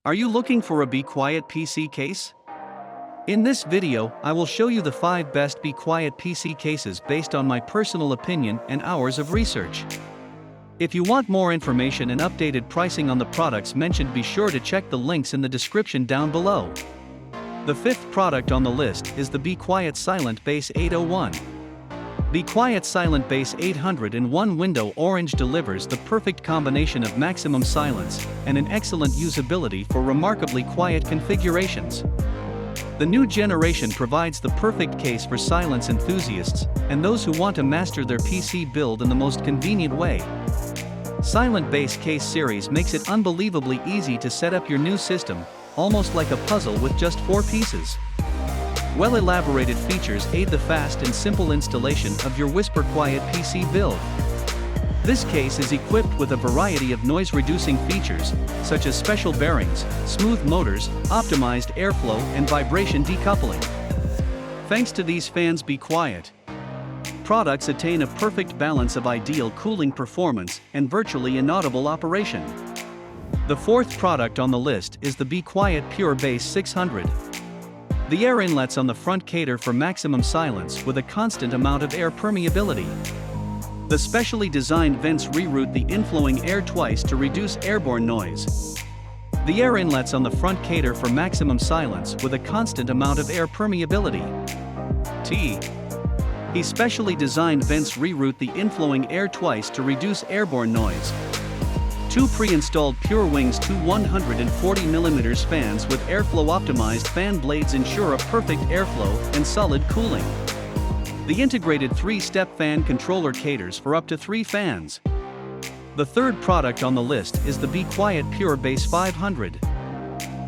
Are you looking for a Be Quiet PC case? In this video, I will show you the 5 best Be Quiet PC cases based on my personal opinion and hours of research. If you want more information and updated pricing on the products mentioned, be sure to check the links in the description down below. The 5th product on the list is the Be Quiet Silent Base 801. Be Quiet Silent Base 801 Window Orange delivers the perfect combination of maximum silence and an excellent usability for remarkably quiet configurations. The new generation provides the perfect case for silence enthusiasts and those who want to master their PC build in the most convenient way. Silent Base Case Series makes it unbelievably easy to set up your new system, almost like a puzzle with just 4 pieces. Well-elaborated features aid the fast and simple installation of your Whisper Quiet PC build. This case is equipped with a variety of noise-reducing features, such as special bearings, smooth motors, optimized airflow, and vibration decoupling. Thanks to these fans, Be Quiet products attain a perfect balance of ideal cooling performance and virtually inaudible operation. The 4th product on the list is the Be Quiet Purebase 600. The air inlets on the front cater for maximum silence with a constant amount of air permeability. The specially designed vents reroute the inflowing air twice to reduce airborne noise. The air inlets on the front cater for maximum silence with a constant amount of air permeability. He specially designed vents reroute the inflowing air twice to reduce airborne noise. 2 pre-installed Pure Wings 2 140mm fans with airflow-optimized fan blades ensure a perfect airflow and solid cooling. The integrated 3-step fan controller caters for up to 3 fans. The 3rd product on the list is the Be Quiet Purebase 500.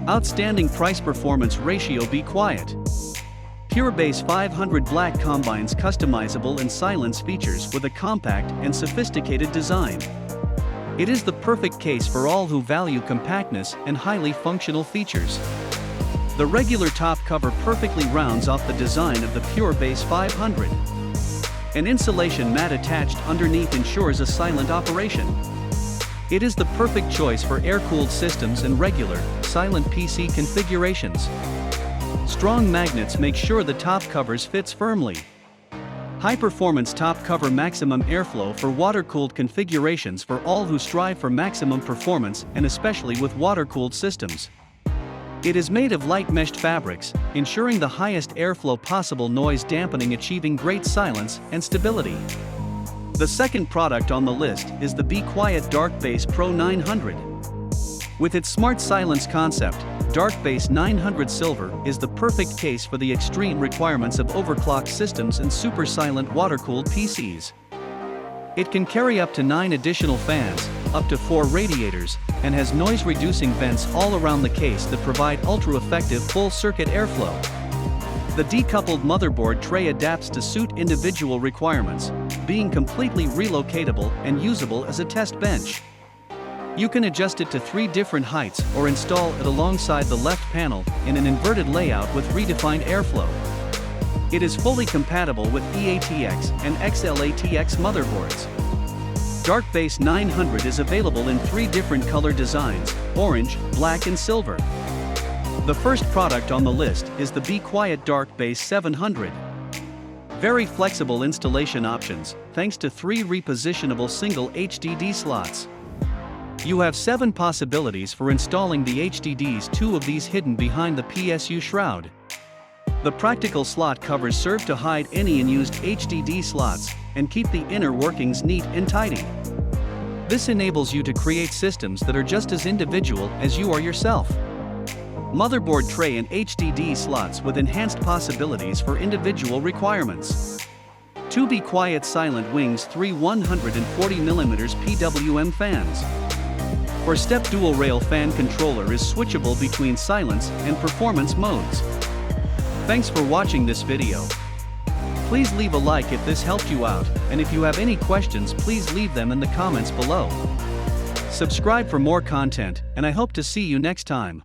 Outstanding price-performance ratio. Be Quiet Purebase 500 Black combines customizable and silence features with a compact and sophisticated design. It is the perfect case for all who value compactness and highly functional features. The regular top cover perfectly rounds off the design of the Purebase 500. An insulation mat attached underneath ensures a silent operation. It is the perfect choice for air-cooled systems and regular, silent PC configurations. Strong magnets make sure the top covers fits firmly. High-performance top cover maximum airflow for water-cooled configurations for all who strive for maximum performance and especially with water-cooled systems. It is made of light meshed fabrics, ensuring the highest airflow possible, noise dampening, achieving great silence and stability. The 2nd product on the list is the Be Quiet Darkbase Pro 900. With its smart silence concept, Darkbase 900 Silver is the perfect case for the extreme requirements of overclocked systems and super silent water-cooled PCs. It can carry up to 9 additional fans, up to 4 radiators, and has noise-reducing vents all around the case that provide ultra-effective full-circuit airflow. The decoupled motherboard tray adapts to suit individual requirements, being completely relocatable and usable as a test bench. You can adjust it to 3 different heights or install it alongside the left panel in an inverted layout with redefined airflow. It is fully compatible with eATX and XLATX motherboards. Darkbase 900 is available in 3 different color designs: orange, black and silver. The 1st product on the list is the Be Quiet Darkbase 700. Very flexible installation options thanks to 3 repositionable single HDD slots. You have 7 possibilities for installing the HDDs, 2 of these hidden behind the PSU shroud. The practical slot covers serve to hide any unused HDD slots and keep the inner workings neat and tidy. This enables you to create systems that are just as individual as you are yourself. Motherboard tray and HDD slots with enhanced possibilities for individual requirements. 2 Be Quiet Silent Wings 3 140mm PWM fans. For step dual rail fan controller is switchable between silence and performance modes. Thanks for watching this video. Please leave a like if this helped you out, and if you have any questions, please leave them in the comments below. Subscribe for more content, and I hope to see you next time.